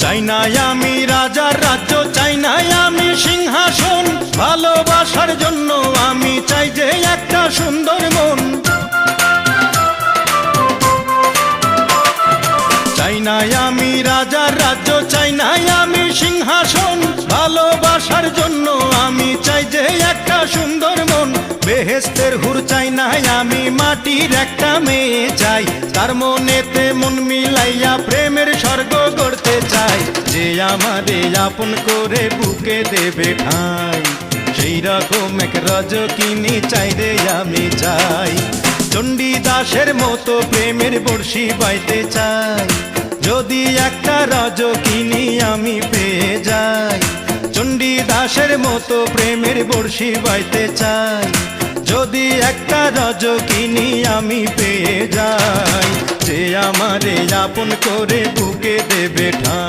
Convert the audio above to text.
চাই না আমি রাজার রাজ্য, চাই না আমি সিংহাসন, ভালোবাসার জন্য আমি চাই যে একটা সুন্দর মন। চাই না আমি রাজার রাজ্য, চাই না আমি সিংহাসন, ভালোবাসার জন্য আমি চাই যে একটা সুন্দর মন। বেহেশতের হুর চাই না আমি, মাটির একটা মেয়ে চাই, তার মনেতে মন মিলাইয়া প্রেমের স্বর্গ গড়তে চাই। যে আমারে আপন করে বুকে দেবে ঠাঁই, সেই রকম এক রজকিনী চাই রে আমি চাই। চণ্ডীদাসের মতো প্রেমের বর্ষি বাইতে চাই, যদি একটা রজকিনী আমি পেয়ে যাই। চণ্ডীদাসের মতো প্রেমের বর্ষি বাইতে চাই, যদি একটা রজকিনী আমি পেয়ে যাই। যে আমারে আপন করে বুকে দেবে ঠাঁই।